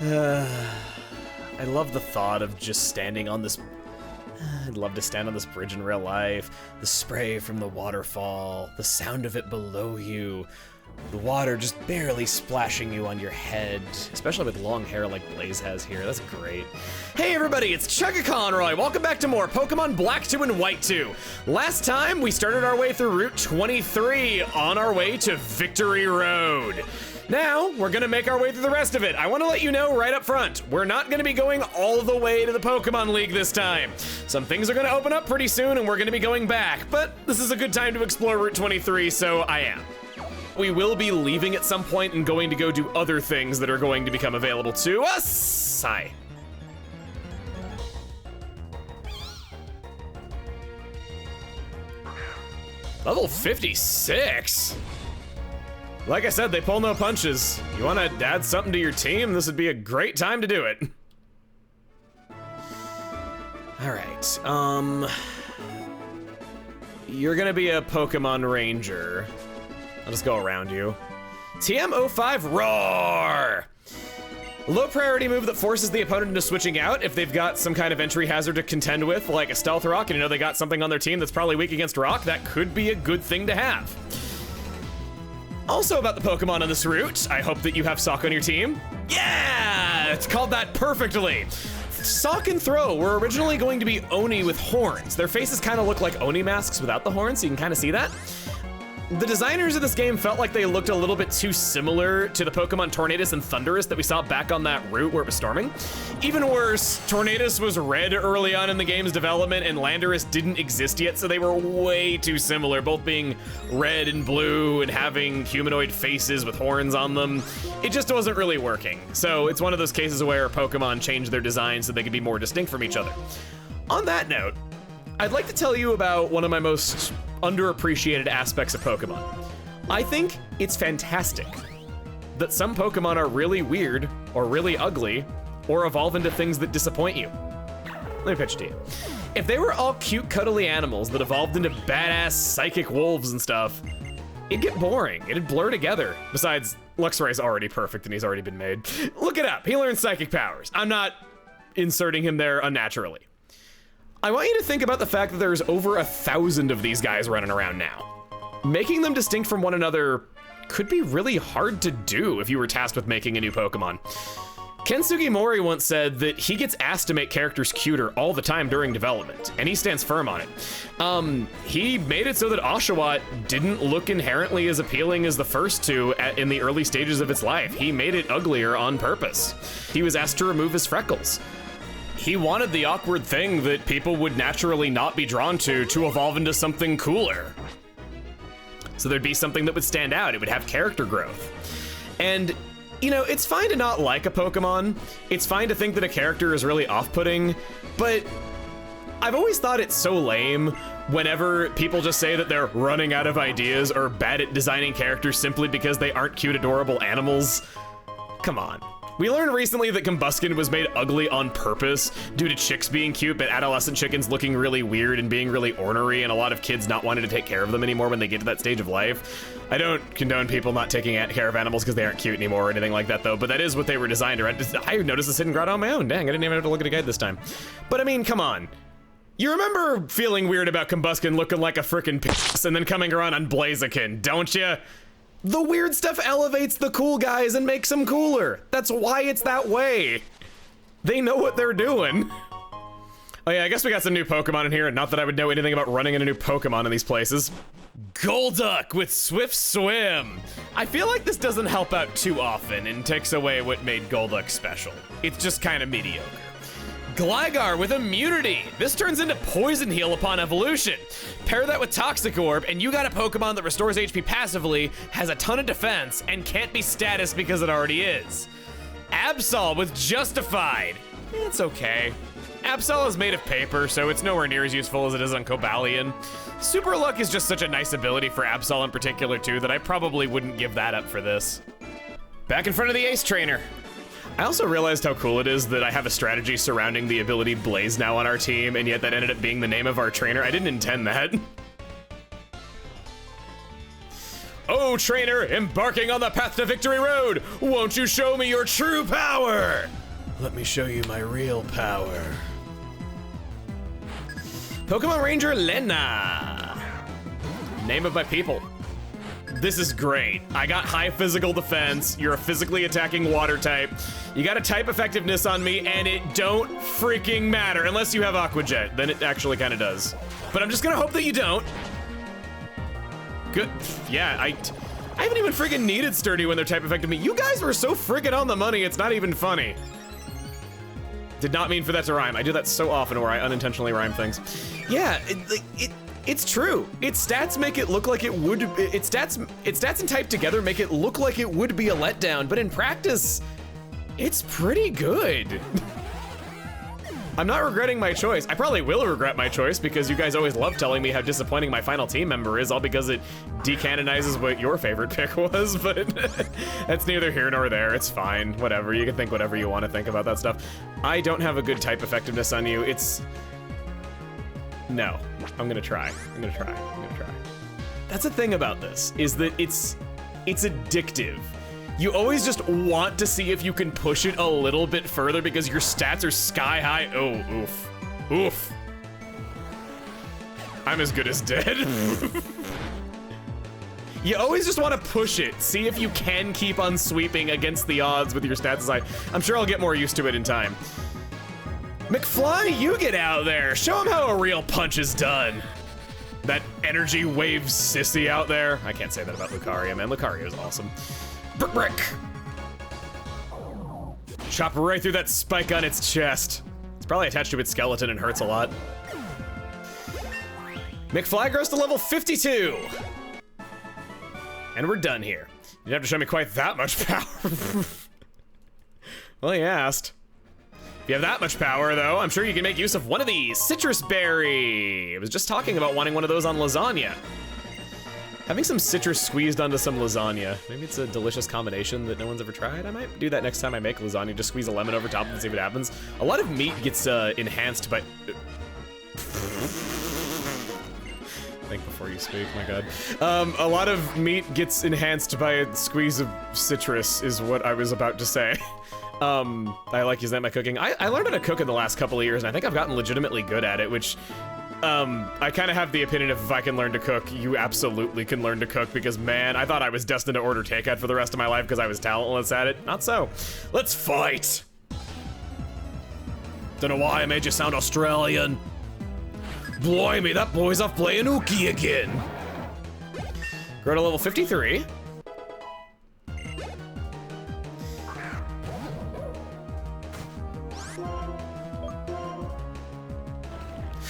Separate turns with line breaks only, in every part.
I love the thought of just standing on this... I'd love to stand on this bridge in real life. The spray from the waterfall, the sound of it below you, the water just barely splashing you on your head, especially with long hair like Blaze has here. That's great. Hey everybody, it's Chugga Conroy. Welcome back to more Pokemon Black 2 and White 2. Last time we started our way through Route 23 on our way to Victory Road. Now, we're gonna make our way through the rest of it. I wanna let you know right up front, we're not gonna be going all the way to the Pokemon League this time. Some things are gonna open up pretty soon and we're gonna be going back, but this is a good time to explore Route 23, so I am. We will be leaving at some point and going to go do other things that are going to become available to us. Hi. Level 56? Like I said, they pull no punches. You wanna add something to your team? This would be a great time to do it. All right, you're gonna be a Pokemon Ranger. I'll just go around you. TM05 Roar! Low priority move that forces the opponent into switching out if they've got some kind of entry hazard to contend with, like a Stealth Rock, and you know they got something on their team that's probably weak against Rock. That could be a good thing to have. Also about the Pokemon on this route, I hope that you have Sock on your team. Yeah! It's called that perfectly. Sock and Throw were originally going to be Oni with horns. Their faces kind of look like Oni masks without the horns, so you can kind of see that. The designers of this game felt like they looked a little bit too similar to the Pokemon Tornadus and Thundurus that we saw back on that route where it was storming. Even worse, Tornadus was red early on in the game's development and Landorus didn't exist yet, so they were way too similar, both being red and blue and having humanoid faces with horns on them. It just wasn't really working. So it's one of those cases where Pokemon changed their design so they could be more distinct from each other. On that note, I'd like to tell you about one of my most underappreciated aspects of Pokemon. I think it's fantastic that some Pokemon are really weird or really ugly or evolve into things that disappoint you. Let me pitch it to you. If they were all cute, cuddly animals that evolved into badass psychic wolves and stuff, it'd get boring. It'd blur together. Besides, Luxray's already perfect and he's already been made. Look it up. He learned psychic powers. I'm not inserting him there unnaturally. I want you to think about the fact that there's over 1,000 of these guys running around now. Making them distinct from one another could be really hard to do if you were tasked with making a new Pokemon. Ken Sugimori once said that he gets asked to make characters cuter all the time during development, and he stands firm on it. He made it so that Oshawott didn't look inherently as appealing as the first two in the early stages of its life. He made it uglier on purpose. He was asked to remove his freckles. He wanted the awkward thing that people would naturally not be drawn to evolve into something cooler. So there'd be something that would stand out. It would have character growth. And, you know, it's fine to not like a Pokemon. It's fine to think that a character is really off-putting, but I've always thought it's so lame whenever people just say that they're running out of ideas or bad at designing characters simply because they aren't cute, adorable animals. Come on. We learned recently that Combuskin was made ugly on purpose due to chicks being cute, but adolescent chickens looking really weird and being really ornery, and a lot of kids not wanting to take care of them anymore when they get to that stage of life. I don't condone people not taking care of animals because they aren't cute anymore or anything like that, though, but that is what they were designed to. I noticed this hidden grotto on my own. Dang, I didn't even have to look at a guide this time. But I mean, come on. You remember feeling weird about Combuskin looking like a frickin' piss and then coming around on Blaziken, don't you? The weird stuff elevates the cool guys and makes them cooler. That's why it's that way. They know what they're doing. Oh yeah, I guess we got some new Pokemon in here, and not that I would know anything about running into new Pokemon in these places. Golduck with Swift Swim. I feel like this doesn't help out too often and takes away what made Golduck special. It's just kind of mediocre. Gligar with Immunity. This turns into Poison Heal upon evolution. Pair that with Toxic Orb, and you got a Pokemon that restores HP passively, has a ton of defense, and can't be status because it already is. Absol with Justified. It's okay. Absol is made of paper, so it's nowhere near as useful as it is on Cobalion. Super Luck is just such a nice ability for Absol in particular too that I probably wouldn't give that up for this. Back in front of the Ace Trainer. I also realized how cool it is that I have a strategy surrounding the ability Blaze now on our team, and yet that ended up being the name of our trainer. I didn't intend that. Oh, Go, trainer, embarking on the path to victory road. Won't you show me your true power? Let me show you my real power. Pokemon Ranger Lena. Name of my people. This is great. I got high physical defense. You're a physically attacking water type. You got a type effectiveness on me, and it don't freaking matter. Unless you have Aqua Jet, then it actually kind of does. But I'm just gonna hope that you don't. Good. Yeah, I haven't even freaking needed Sturdy when they're type effective me. You guys were so freaking on the money, it's not even funny. Did not mean for that to rhyme. I do that so often where I unintentionally rhyme things. Yeah, it's true. Its stats make it look like it would, its stats and type together make it look like it would be a letdown, but in practice, it's pretty good. I'm not regretting my choice. I probably will regret my choice because you guys always love telling me how disappointing my final team member is, all because it decanonizes what your favorite pick was, but that's neither here nor there. It's fine, whatever. You can think whatever you want to think about that stuff. I don't have a good type effectiveness on you. No, I'm gonna try. I'm gonna try. That's the thing about this, is that it's addictive. You always just want to see if you can push it a little bit further because your stats are sky high. Oh, oof. Oof. I'm as good as dead. You always just want to push it. See if you can keep on sweeping against the odds with your stats aside. I'm sure I'll get more used to it in time. McFly, you get out there. Show him how a real punch is done. That energy wave sissy out there. I can't say that about Lucario, man. Lucario is awesome. Brick. Chop right through that spike on its chest. It's probably attached to its skeleton and hurts a lot. McFly grows to level 52. And we're done here. You didn't have to show me quite that much power. Well, he asked. If you have that much power, though, I'm sure you can make use of one of these. Citrus Berry. I was just talking about wanting one of those on lasagna. Having some citrus squeezed onto some lasagna. Maybe it's a delicious combination that no one's ever tried. I might do that next time I make lasagna. Just squeeze a lemon over top and see what happens. A lot of meat gets enhanced by... Think before you speak, my god. A lot of meat gets enhanced by a squeeze of citrus is what I was about to say. I like using that in my cooking. I learned how to cook in the last couple of years, and I think I've gotten legitimately good at it, which... I kind of have the opinion if I can learn to cook, you absolutely can learn to cook, because man, I thought I was destined to order takeout for the rest of my life because I was talentless at it. Not so. Let's fight! Don't know why I made you sound Australian. Blimey, that boy's off playing Ookie again. Grow to level 53.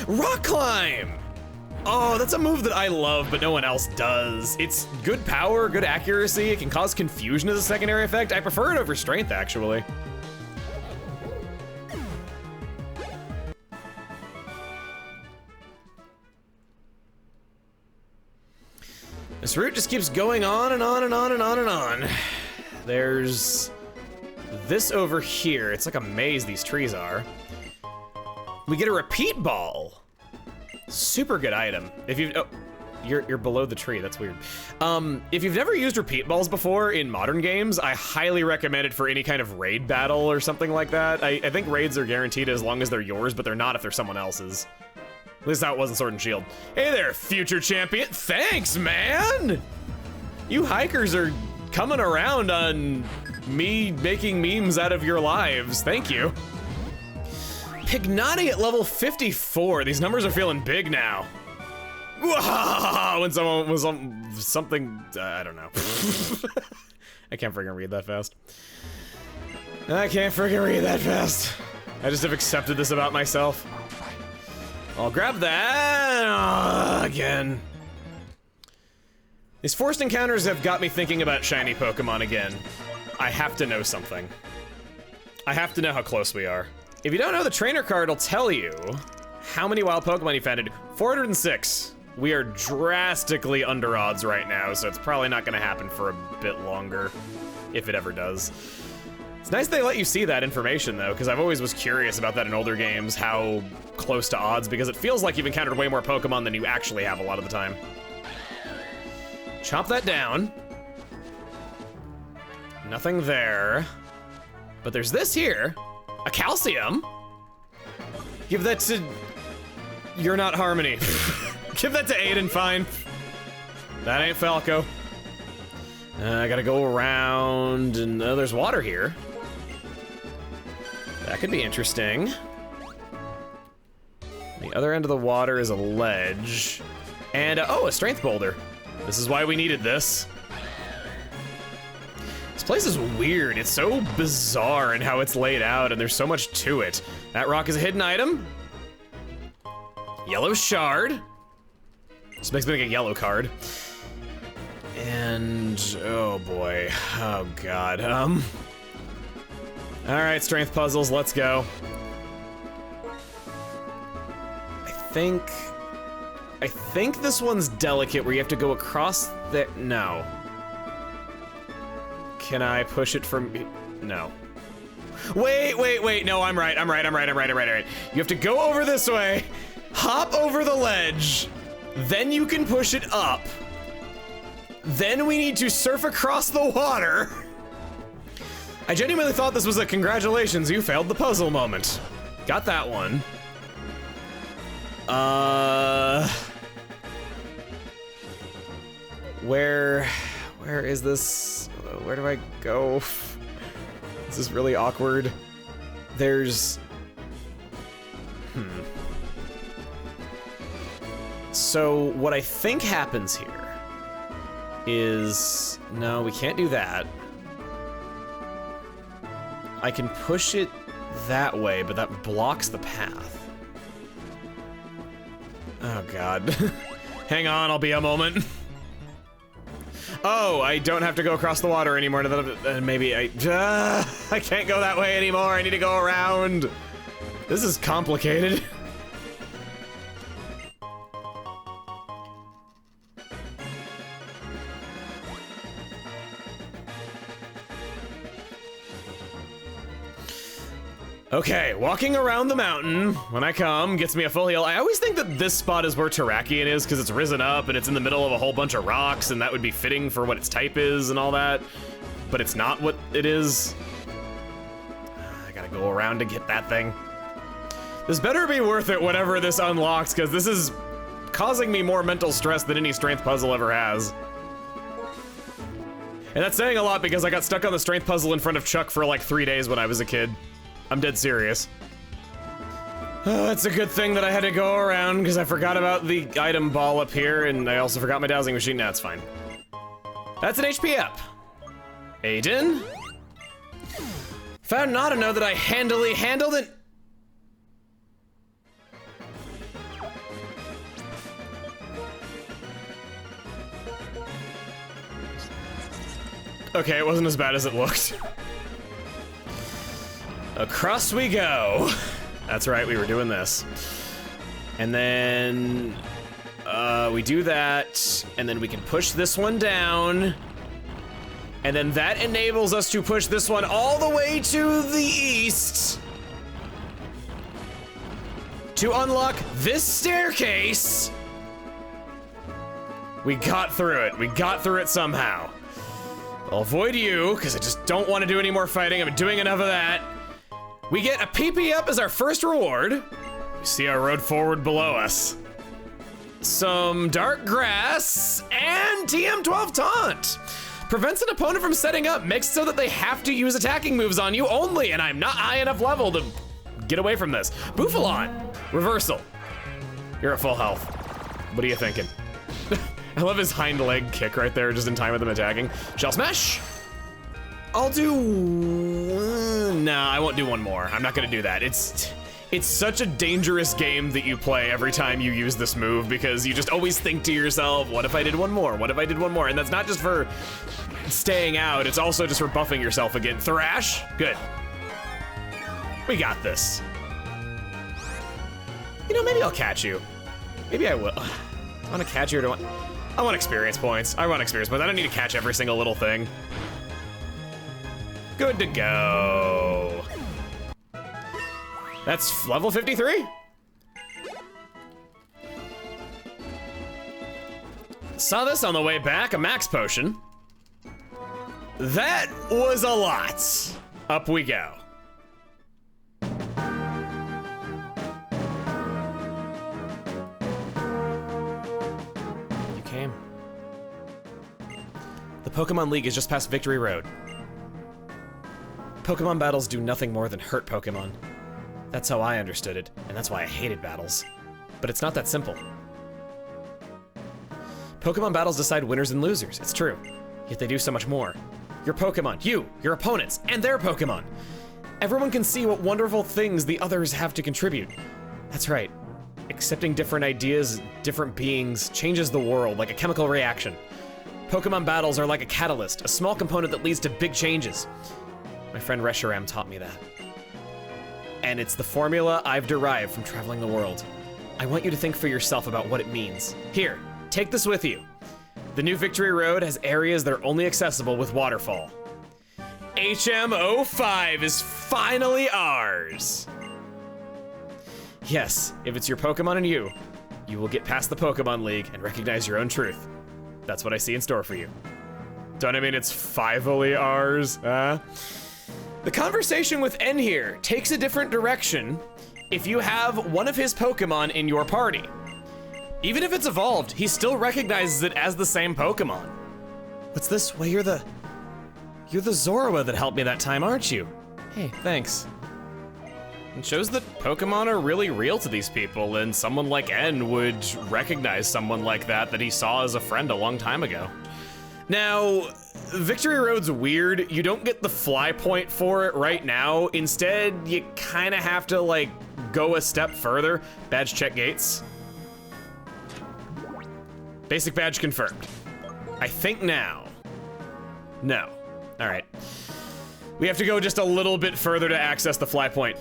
Rock Climb! Oh, that's a move that I love, but no one else does. It's good power, good accuracy. It can cause confusion as a secondary effect. I prefer it over Strength, actually. This route just keeps going on and on and on and on and on. There's this over here. It's like a maze, these trees are. We get a repeat ball. Super good item. If you've, oh, you're below the tree, that's weird. If you've never used repeat balls before in modern games, I highly recommend it for any kind of raid battle or something like that. I think raids are guaranteed as long as they're yours, but they're not if they're someone else's. At least that wasn't Sword and Shield. Hey there, future champion. Thanks, man! You hikers are coming around on me making memes out of your lives. Thank you. Pignati at level 54. These numbers are feeling big now. When someone was on something, I don't know. I can't freaking read that fast. I just have accepted this about myself. I'll grab that again. These forced encounters have got me thinking about shiny Pokemon again. I have to know something. I have to know how close we are. If you don't know, the trainer card will tell you how many wild Pokemon you found. 406. We are drastically under odds right now, so it's probably not gonna happen for a bit longer, if it ever does. It's nice they let you see that information though, because I've always was curious about that in older games, how close to odds, because it feels like you've encountered way more Pokemon than you actually have a lot of the time. Chop that down. Nothing there. But there's this here. A calcium. Give that to... You're not Harmony. Give that to Aiden, fine. That ain't Falco. I gotta go around, and there's water here. That could be interesting. The other end of the water is a ledge. And, oh, a strength boulder. This is why we needed this. This place is weird. It's so bizarre in how it's laid out, and there's so much to it. That rock is a hidden item. Yellow shard. This makes me like a yellow card. And, oh boy. Oh god. All right, strength puzzles, let's go. I think this one's delicate where you have to go across the, no. Can I push it from, no. Wait, no, I'm right. You have to go over this way, hop over the ledge, then you can push it up. Then we need to surf across the water. I genuinely thought this was a congratulations, you failed the puzzle moment. Got that one. Where is this? Where do I go? This is really awkward. There's, So what I think happens here is, no, we can't do that. I can push it that way, but that blocks the path. Oh god. Hang on, I'll be a moment. Oh, I don't have to go across the water anymore. Maybe I can't go that way anymore. I need to go around. This is complicated. Okay, walking around the mountain when I come gets me a full heal. I always think that this spot is where Terrakion is because it's risen up and it's in the middle of a whole bunch of rocks and that would be fitting for what its type is and all that, but it's not what it is. I gotta go around to get that thing. This better be worth it, whatever this unlocks, because this is causing me more mental stress than any strength puzzle ever has. And that's saying a lot because I got stuck on the strength puzzle in front of Chuck for like 3 days when I was a kid. I'm dead serious. Oh, it's a good thing that I had to go around because I forgot about the item ball up here and I also forgot my dowsing machine. Nah, it's fine. That's an HP up. Aiden? Found not to know that I handily handled it. Okay, it wasn't as bad as it looked. Across we go. That's right, we were doing this. And then we do that, and then we can push this one down. And then that enables us to push this one all the way to the east to unlock this staircase. We got through it. We got through it somehow. I'll avoid you, because I just don't want to do any more fighting. I'm doing enough of that. We get a PP up as our first reward. We see our road forward below us. Some dark grass and TM12 taunt. Prevents an opponent from setting up, makes it so that they have to use attacking moves on you only, and I'm not high enough level to get away from this. Bouffalant, reversal. You're at full health. What are you thinking? I love his hind leg kick right there, just in time with him attacking. Shell smash. I'll do, nah, I won't do one more. I'm not gonna do that. It's such a dangerous game that you play every time you use this move because you just always think to yourself, what if I did one more? What if I did one more? And that's not just for staying out, it's also just for buffing yourself again. Thrash, good. We got this. You know, maybe I'll catch you. Maybe I will. I wanna catch you or do I want experience points. I want experience points. I don't need to catch every single little thing. Good to go. That's level 53. Saw this on the way back, a max potion. That was a lot. Up we go. You came. The Pokemon League is just past Victory Road. Pokemon battles do nothing more than hurt Pokemon. That's how I understood it, and that's why I hated battles. But it's not that simple. Pokemon battles decide winners and losers, it's true. Yet they do so much more. Your Pokemon, you, your opponents, and their Pokemon. Everyone can see what wonderful things the others have to contribute. That's right. Accepting different ideas, different beings, changes the world like a chemical reaction. Pokemon battles are like a catalyst, a small component that leads to big changes. My friend Reshiram taught me that. And it's the formula I've derived from traveling the world. I want you to think for yourself about what it means. Here, take this with you. The new Victory Road has areas that are only accessible with waterfall. HM05 is finally ours. Yes, if it's your Pokemon and you will get past the Pokemon League and recognize your own truth. That's what I see in store for you. Don't I mean it's finally ours, huh? The conversation with N here takes a different direction if you have one of his Pokemon in your party. Even if it's evolved, he still recognizes it as the same Pokemon. What's this? Well, you're the Zorua that helped me that time, aren't you? Hey, thanks. It shows that Pokemon are really real to these people, and someone like N would recognize someone like that he saw as a friend a long time ago. Now, Victory Road's weird. You don't get the fly point for it right now. Instead, you kind of have to, like, go a step further. Badge check gates. Basic badge confirmed. I think now. No. All right. We have to go just a little bit further to access the fly point.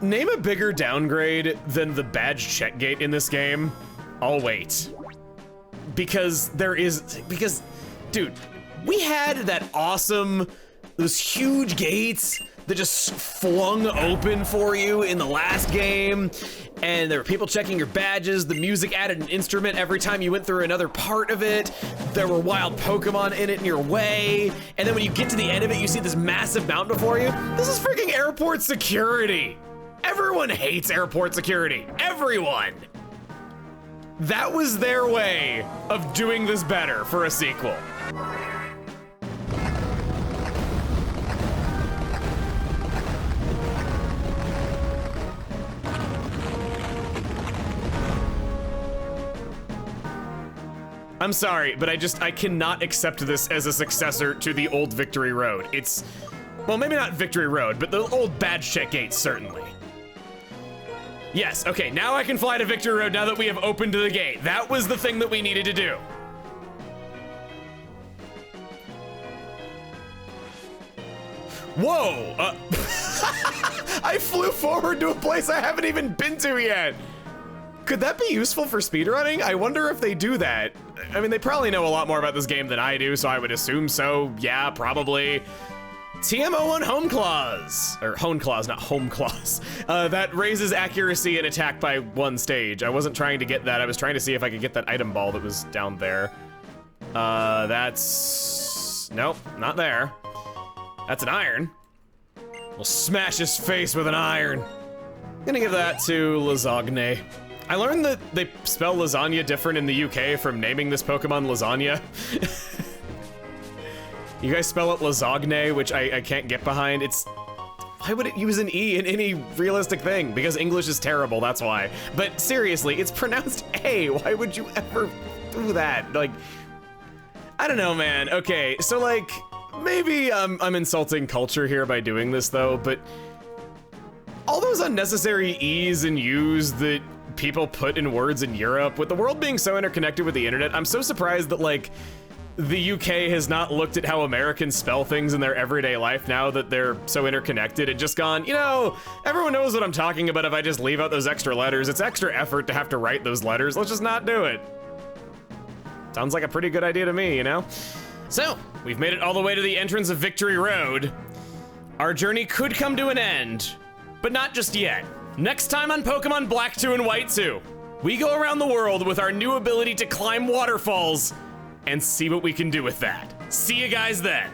Name a bigger downgrade than the badge check gate in this game. I'll wait. Because, dude, we had that awesome, those huge gates that just flung open for you in the last game, and there were people checking your badges, the music added an instrument every time you went through another part of it, there were wild Pokemon in it in your way, and then when you get to the end of it, you see this massive mountain before you. This is freaking airport security. Everyone hates airport security. Everyone. That was their way of doing this better for a sequel. I'm sorry, but I cannot accept this as a successor to the old Victory Road. It's, well, maybe not Victory Road, but the old badge check gate, certainly. Yes, okay, now I can fly to Victory Road now that we have opened the gate. That was the thing that we needed to do. Whoa, I flew forward to a place I haven't even been to yet. Could that be useful for speedrunning? I wonder if they do that. I mean, they probably know a lot more about this game than I do, so I would assume so. Yeah, probably. TM01 Home Claws, or Hone Claws, not Home Claws. That raises accuracy and attack by 1 stage. I wasn't trying to get that. I was trying to see if I could get that item ball that was down there. That's, nope, not there. That's an iron. We'll smash his face with an iron. Gonna give that to Lasagne. I learned that they spell lasagna different in the UK from naming this Pokemon Lasagna. You guys spell it Lasagne, which I can't get behind. It's, why would it use an E in any realistic thing? Because English is terrible, that's why. But seriously, it's pronounced A. Why would you ever do that? Like, I don't know, man. Okay, so like, maybe I'm insulting culture here by doing this though, but all those unnecessary E's and U's that people put in words in Europe, with the world being so interconnected with the internet, I'm so surprised that like, the UK has not looked at how Americans spell things in their everyday life now that they're so interconnected and just gone, you know, everyone knows what I'm talking about if I just leave out those extra letters. It's extra effort to have to write those letters. Let's just not do it. Sounds like a pretty good idea to me, you know? So, we've made it all the way to the entrance of Victory Road. Our journey could come to an end, but not just yet. Next time on Pokemon Black 2 and White 2, we go around the world with our new ability to climb waterfalls and see what we can do with that. See you guys then.